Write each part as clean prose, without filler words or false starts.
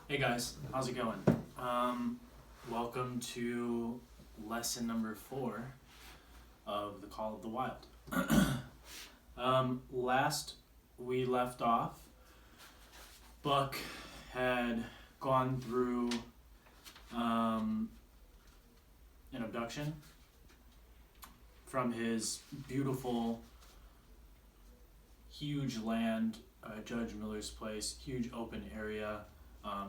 Hey guys, how's it going? Welcome to lesson number 4 of the Call of the Wild. Last we left off, Buck had gone through an abduction from his beautiful, huge land, Judge Miller's place, huge open area.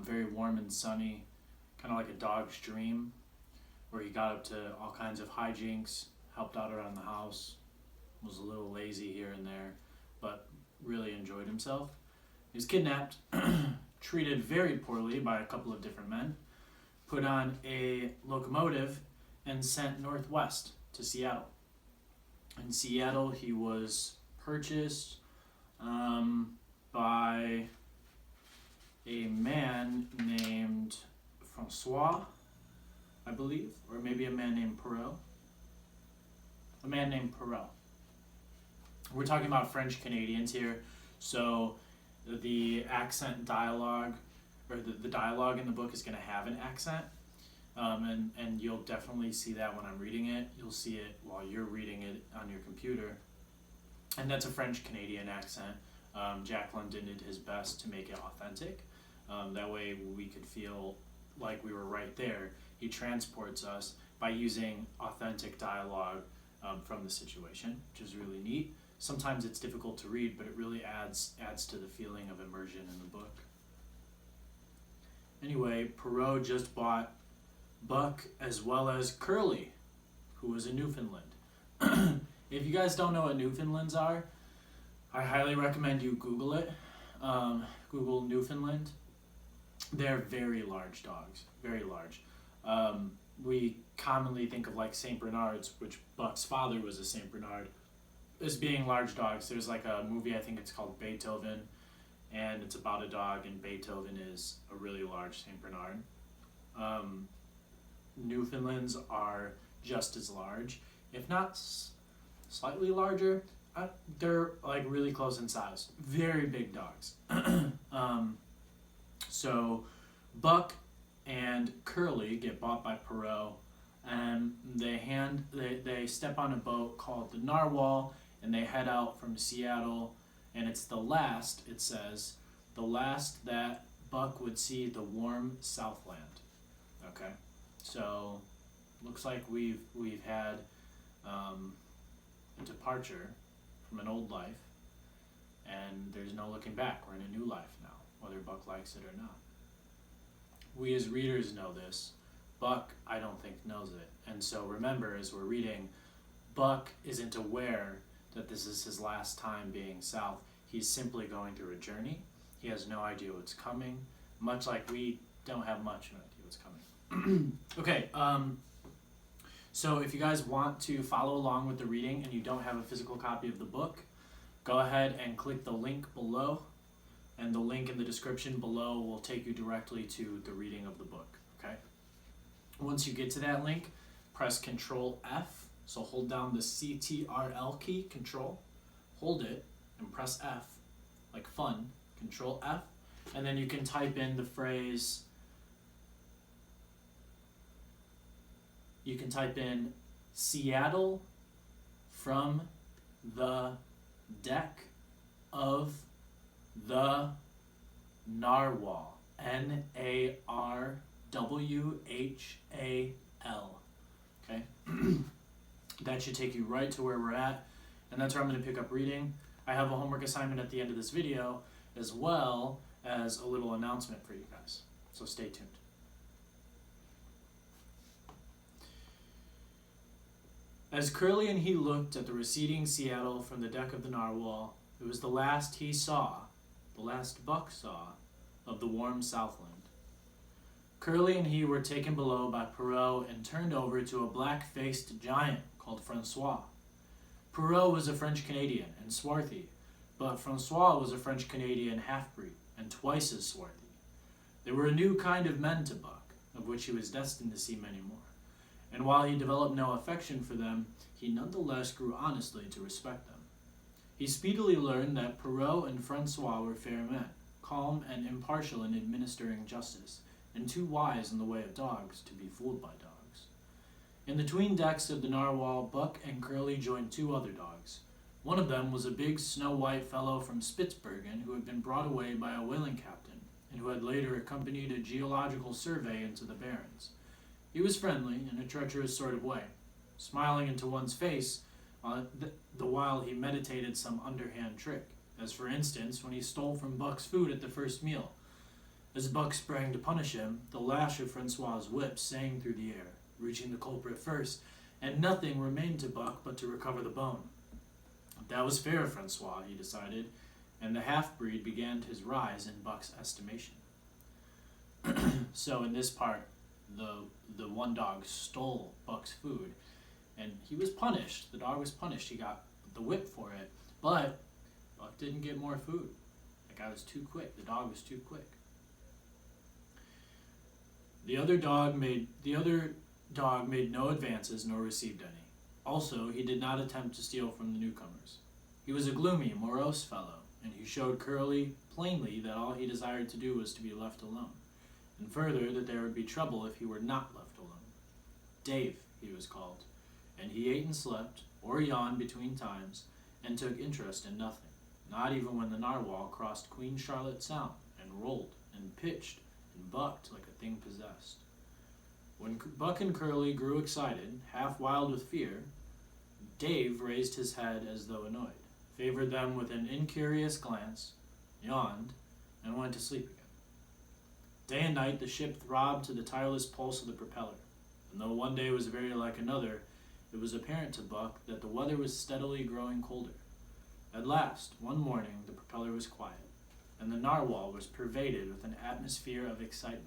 Very warm and sunny, kind of like a dog's dream, where he got up to all kinds of hijinks, helped out around the house, was a little lazy here and there, but really enjoyed himself. He was kidnapped, treated very poorly by a couple of different men, put on a locomotive, and sent northwest to Seattle. In Seattle, he was purchased by a man named Francois, I believe, or maybe a man named Perrault. A man named Perrault. We're talking about French Canadians here, so the accent dialogue, or the dialogue in the book is going to have an accent, and you'll definitely see that when I'm reading it. You'll see it while you're reading it on your computer, and that's a French Canadian accent. Jack London did his best to make it authentic. That way we could feel like we were right there. He transports us by using authentic dialogue from the situation, which is really neat. Sometimes it's difficult to read, but it really adds to the feeling of immersion in the book. Anyway, Perrault just bought Buck as well as Curly, who was a Newfoundland. If you guys don't know what Newfoundlands are, I highly recommend you Google it. Google Newfoundland. They're very large dogs, very large. We commonly think of like Saint Bernards, which Buck's father was a Saint Bernard, as being large dogs. There's like a movie, I think it's called Beethoven, and it's about a dog, and Beethoven is a really large Saint Bernard. Newfoundlands are just as large, if not slightly larger. They're like really close in size. Very big dogs. So Buck and Curly get bought by Perrault, and they step on a boat called the Narwhal, and they head out from Seattle, and it's the last that Buck would see the warm Southland. Okay, so looks like we've had a departure from an old life, and there's no looking back. We're in a new life now, whether Buck likes it or not. We as readers know this. Buck, I don't think, knows it. And so remember, as we're reading, Buck isn't aware that this is his last time being south. He's simply going through a journey. He has no idea what's coming, much like we don't have much of an idea what's coming. Okay, so if you guys want to follow along with the reading and you don't have a physical copy of the book, go ahead and click the link below, and the link in the description below will take you directly to the reading of the book, okay? Once you get to that link, press Control F, so hold down the CTRL key, Control, hold it, and press F, like fun, Control F, and then you can type in the phrase, you can type in Seattle from the deck of the Narwhal, Narwhal, okay? That should take you right to where we're at, and that's where I'm going to pick up reading. I have a homework assignment at the end of this video, as well as a little announcement for you guys, so stay tuned. As Curly and he looked at the receding Seattle from the deck of the Narwhal, it was the last he saw, the last Buck saw, of the warm Southland. Curly and he were taken below by Perrault and turned over to a black-faced giant called Francois. Perrault was a French Canadian and swarthy, but Francois was a French Canadian half-breed and twice as swarthy. They were a new kind of men to Buck, of which he was destined to see many more. And while he developed no affection for them, he nonetheless grew honestly to respect them. He speedily learned that Perrault and Francois were fair men, calm and impartial in administering justice, and too wise in the way of dogs to be fooled by dogs. In the tween decks of the narwhal, Buck and Curly joined two other dogs. One of them was a big snow-white fellow from Spitzbergen who had been brought away by a whaling captain, and who had later accompanied a geological survey into the Barrens. He was friendly in a treacherous sort of way, smiling into one's face the while he meditated some underhand trick, as for instance when he stole from Buck's food at the first meal. As Buck sprang to punish him, the lash of Francois's whip sang through the air, reaching the culprit first, and nothing remained to Buck but to recover the bone. That was fair, Francois, he decided, and the half-breed began his rise in Buck's estimation. So in this part, the one dog stole Buck's food, and he was punished. The dog was punished. He got the whip for it, but Buck didn't get more food. The guy was too quick. The dog was too quick. The other dog made no advances nor received any. Also, he did not attempt to steal from the newcomers. He was a gloomy, morose fellow, and he showed Curly plainly that all he desired to do was to be left alone, and further that there would be trouble if he were not left alone. Dave, he was called, and he ate and slept, or yawned between times, and took interest in nothing, not even when the narwhal crossed Queen Charlotte Sound, and rolled, and pitched, and bucked like a thing possessed. When Buck and Curly grew excited, half wild with fear, Dave raised his head as though annoyed, favored them with an incurious glance, yawned, and went to sleep again. Day and night the ship throbbed to the tireless pulse of the propeller, and though one day was very like another, it was apparent to Buck that the weather was steadily growing colder. At last, one morning, the propeller was quiet, and the narwhal was pervaded with an atmosphere of excitement.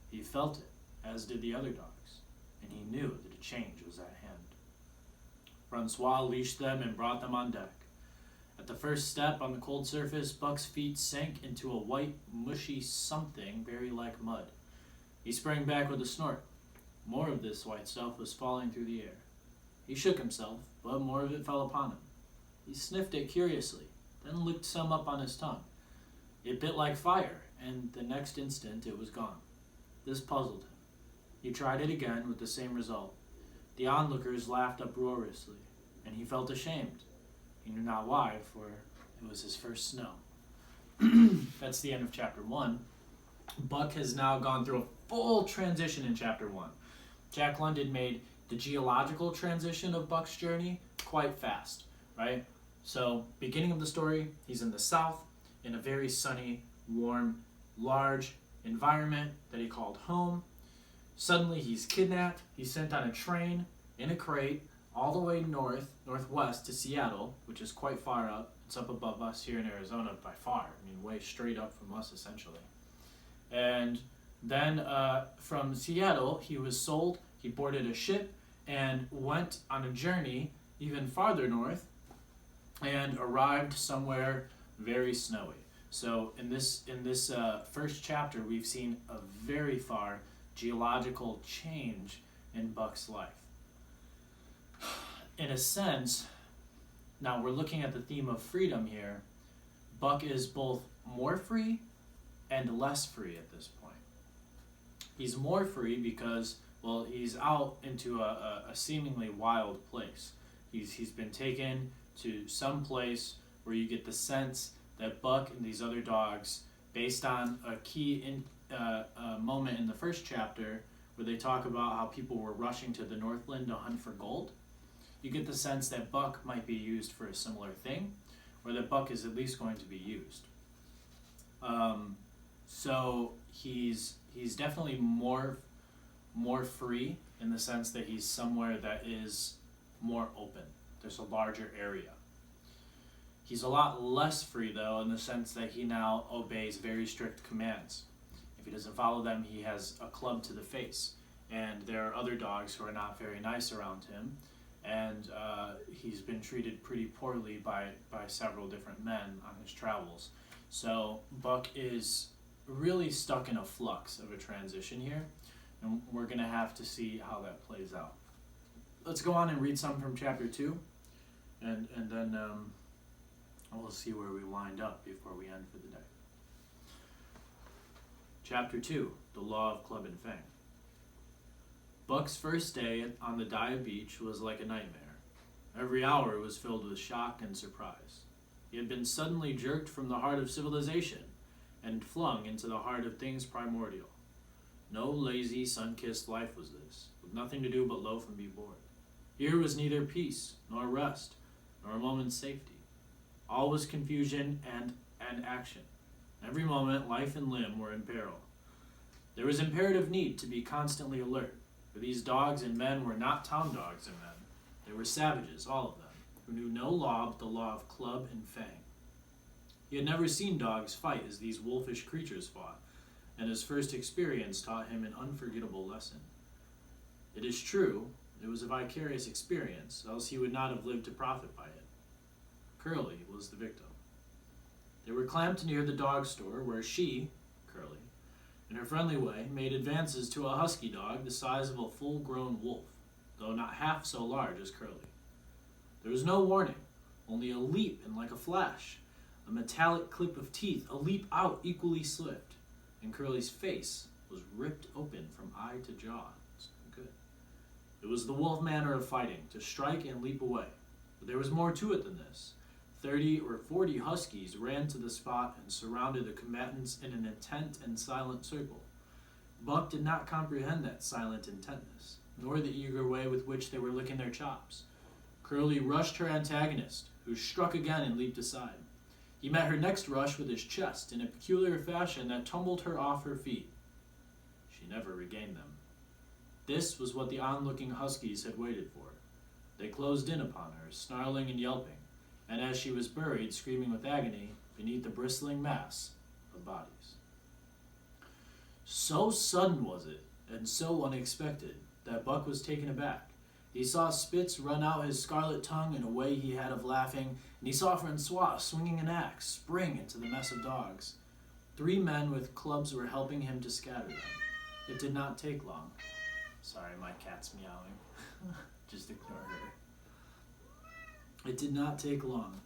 He felt it, as did the other dogs, and he knew that a change was at hand. Francois leashed them and brought them on deck. At the first step on the cold surface, Buck's feet sank into a white, mushy something very like mud. He sprang back with a snort. More of this white stuff was falling through the air. He shook himself, but more of it fell upon him. He sniffed it curiously, then licked some up on his tongue. It bit like fire, and the next instant it was gone. This puzzled him. He tried it again with the same result. The onlookers laughed uproariously, and he felt ashamed. He knew not why, for it was his first snow. That's the end of chapter 1. Buck has now gone through a full transition in chapter 1. Jack London made the geological transition of Buck's journey quite fast, right? So, beginning of the story, he's in the south, in a very sunny, warm, large environment that he called home. Suddenly he's kidnapped, he's sent on a train, in a crate, all the way northwest to Seattle, which is quite far up. It's up above us here in Arizona by far. I mean, way straight up from us, essentially. And then from Seattle, he was sold, he boarded a ship, and went on a journey even farther north, and arrived somewhere very snowy. So in this first chapter, we've seen a very far geological change in Buck's life. In a sense, now we're looking at the theme of freedom here. Buck is both more free and less free at this point. He's more free because, well, he's out into a seemingly wild place. He's been taken to some place where you get the sense that Buck and these other dogs, based on a key moment in the first chapter where they talk about how people were rushing to the Northland to hunt for gold, you get the sense that Buck might be used for a similar thing, or that Buck is at least going to be used. So he's definitely more free in the sense that he's somewhere that is more open. There's a larger area. He's a lot less free, though, in the sense that he now obeys very strict commands. If he doesn't follow them, he has a club to the face. And there are other dogs who are not very nice around him, and he's been treated pretty poorly by several different men on his travels. So Buck is really stuck in a flux of a transition here, and we're going to have to see how that plays out. Let's go on and read some from chapter 2, and then we'll see where we wind up before we end for the day. Chapter 2, The Law of Club and Fang. Buck's first day on the Daya beach was like a nightmare. Every hour was filled with shock and surprise. He had been suddenly jerked from the heart of civilization and flung into the heart of things primordial. No lazy, sun-kissed life was this, with nothing to do but loaf and be bored. Here was neither peace, nor rest, nor a moment's safety. All was confusion and action. Every moment, life and limb were in peril. There was imperative need to be constantly alert, for these dogs and men were not town dogs and men. They were savages, all of them, who knew no law but the law of club and fang. He had never seen dogs fight as these wolfish creatures fought, and his first experience taught him an unforgettable lesson. It is true, it was a vicarious experience, else he would not have lived to profit by it. Curly was the victim. They were clamped near the dog store where she, Curly, in her friendly way, made advances to a husky dog the size of a full-grown wolf, though not half so large as Curly. There was no warning, only a leap and like a flash, a metallic clip of teeth, a leap out equally swift, and Curly's face was ripped open from eye to jaw. Good. It was the wolf manner of fighting, to strike and leap away. But there was more to it than this. 30 or 40 huskies ran to the spot and surrounded the combatants in an intent and silent circle. Buck did not comprehend that silent intentness, nor the eager way with which they were licking their chops. Curly rushed her antagonist, who struck again and leaped aside. He met her next rush with his chest in a peculiar fashion that tumbled her off her feet. She never regained them. This was what the onlooking huskies had waited for. They closed in upon her, snarling and yelping, and as she was buried, screaming with agony, beneath the bristling mass of bodies. So sudden was it, and so unexpected, that Buck was taken aback. He saw Spitz run out his scarlet tongue in a way he had of laughing, and he saw Francois, swinging an axe, spring into the mess of dogs. 3 men with clubs were helping him to scatter them. It did not take long. Sorry, my cat's meowing. Just ignore her. It did not take long.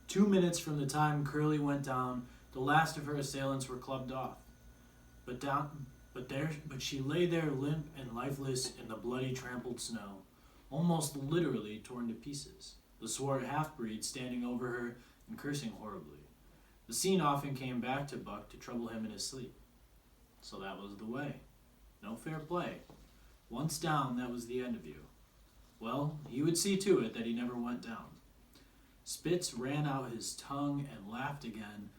2 minutes from the time Curly went down, the last of her assailants were clubbed off. But she lay there limp and lifeless in the bloody trampled snow, almost literally torn to pieces, the swart half-breed standing over her and cursing horribly. The scene often came back to Buck to trouble him in his sleep. So that was the way. No fair play. Once down, that was the end of you. Well, he would see to it that he never went down. Spitz ran out his tongue and laughed again,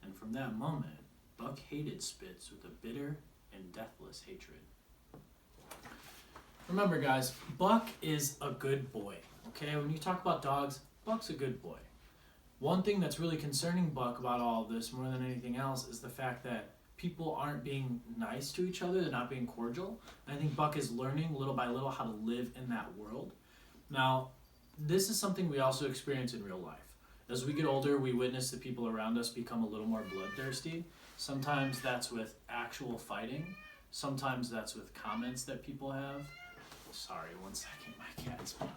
and from that moment, Buck hated Spitz with a bitter and deathless hatred. Remember, guys, Buck is a good boy, okay? When you talk about dogs, Buck's a good boy. One thing that's really concerning Buck about all of this, more than anything else, is the fact that people aren't being nice to each other, they're not being cordial. And I think Buck is learning little by little how to live in that world. Now, this is something we also experience in real life. As we get older, we witness the people around us become a little more bloodthirsty. Sometimes that's with actual fighting. Sometimes that's with comments that people have. Sorry, one second, my cat is going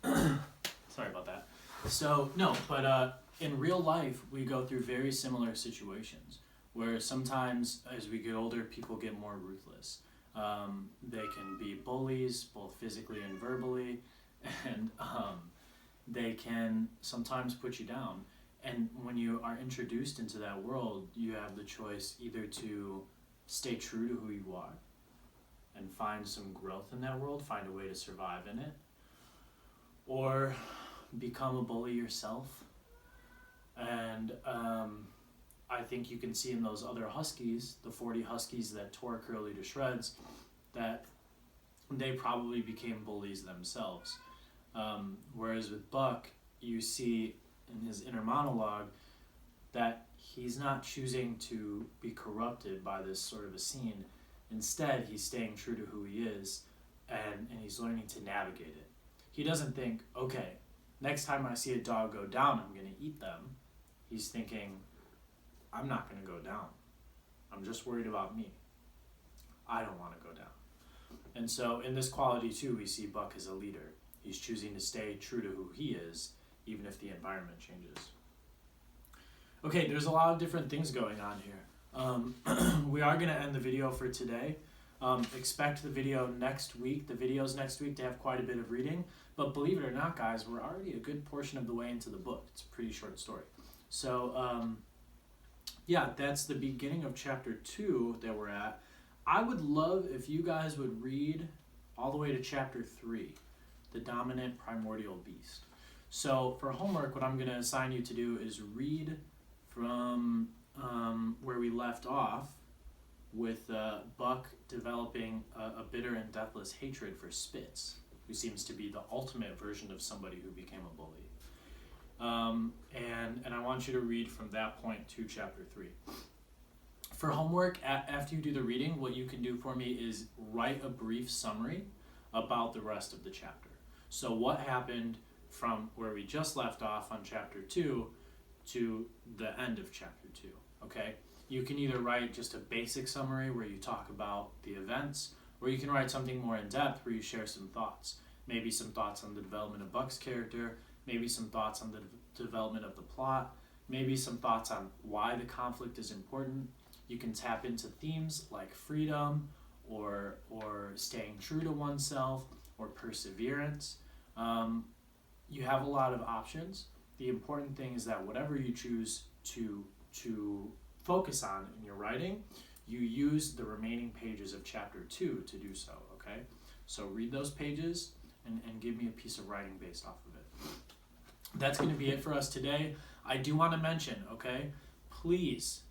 crazy. Sorry about that. So, no, but in real life, we go through very similar situations where sometimes as we get older, people get more ruthless. They can be bullies, both physically and verbally, and they can sometimes put you down. And when you are introduced into that world, you have the choice either to stay true to who you are and find some growth in that world, find a way to survive in it, or become a bully yourself. And I think you can see in those other huskies, the 40 huskies that tore Curly to shreds, that they probably became bullies themselves. Whereas with Buck, you see in his inner monologue that he's not choosing to be corrupted by this sort of a scene. Instead, he's staying true to who he is, and he's learning to navigate it. He doesn't think, okay, next time I see a dog go down, I'm going to eat them. He's thinking, I'm not going to go down. I'm just worried about me. I don't want to go down. And so in this quality too, we see Buck as a leader. He's choosing to stay true to who he is, even if the environment changes. Okay, there's a lot of different things going on here. We are going to end the video for today. Expect the video next week, the videos next week, to have quite a bit of reading. But believe it or not, guys, we're already a good portion of the way into the book. It's a pretty short story. So, yeah, that's the beginning of chapter 2 that we're at. I would love if you guys would read all the way to chapter 3, the dominant primordial beast. So for homework, what I'm going to assign you to do is read from where we left off, with Buck developing a bitter and deathless hatred for Spitz, who seems to be the ultimate version of somebody who became a bully. And I want you to read from that point to chapter 3. For homework, after you do the reading, what you can do for me is write a brief summary about the rest of the chapter. So what happened from where we just left off on chapter 2 to the end of chapter 2, okay? You can either write just a basic summary where you talk about the events, or you can write something more in depth where you share some thoughts. Maybe some thoughts on the development of Buck's character, maybe some thoughts on the development of the plot, maybe some thoughts on why the conflict is important. You can tap into themes like freedom, or staying true to oneself, or perseverance. You have a lot of options. The important thing is that whatever you choose to focus on in your writing, you use the remaining pages of chapter 2 to do so, okay? So read those pages and give me a piece of writing based off of it. That's going to be it for us today. I do want to mention, okay, please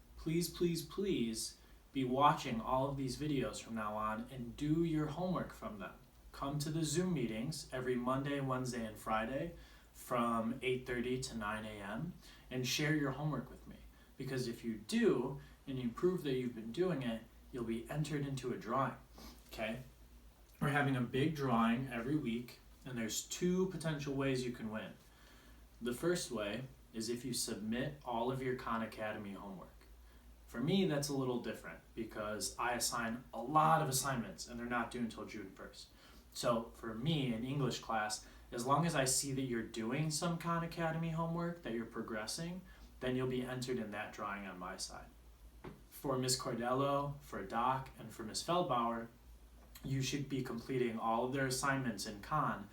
be watching all of these videos from now on and do your homework from them. Come to the Zoom meetings every Monday, Wednesday, and Friday from 8:30 to 9 a.m. and share your homework with me. Because if you do, and you prove that you've been doing it, you'll be entered into a drawing, okay? We're having a big drawing every week, and there's 2 potential ways you can win. The first way is if you submit all of your Khan Academy homework. For me, that's a little different because I assign a lot of assignments, and they're not due until June 1st. So for me, in English class, as long as I see that you're doing some Khan Academy homework, that you're progressing, then you'll be entered in that drawing on my side. For Ms. Cordello, for Doc, and for Ms. Feldbauer, you should be completing all of their assignments in Khan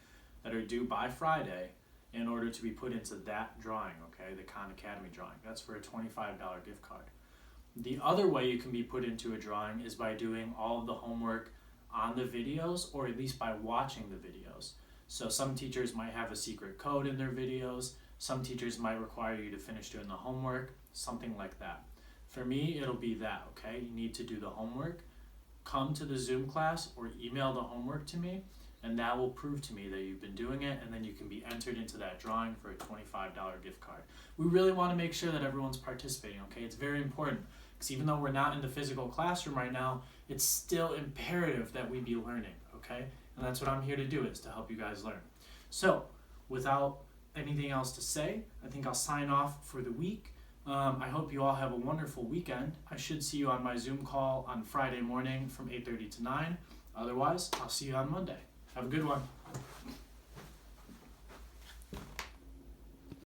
that are due by Friday in order to be put into that drawing, okay, the Khan Academy drawing. That's for a $25 gift card. The other way you can be put into a drawing is by doing all of the homework on the videos, or at least by watching the videos. So some teachers might have a secret code in their videos. Some teachers might require you to finish doing the homework, something like that. For me, it'll be that, okay? You need to do the homework, come to the Zoom class, or email the homework to me, and that will prove to me that you've been doing it, and then you can be entered into that drawing for a $25 gift card. We really want to make sure that everyone's participating, okay? It's very important, because even though we're not in the physical classroom right now, it's still imperative that we be learning, okay? And that's what I'm here to do, is to help you guys learn. So, without anything else to say, I think I'll sign off for the week. I hope you all have a wonderful weekend. I should see you on my Zoom call on Friday morning from 8:30 to 9. Otherwise, I'll see you on Monday. Have a good one.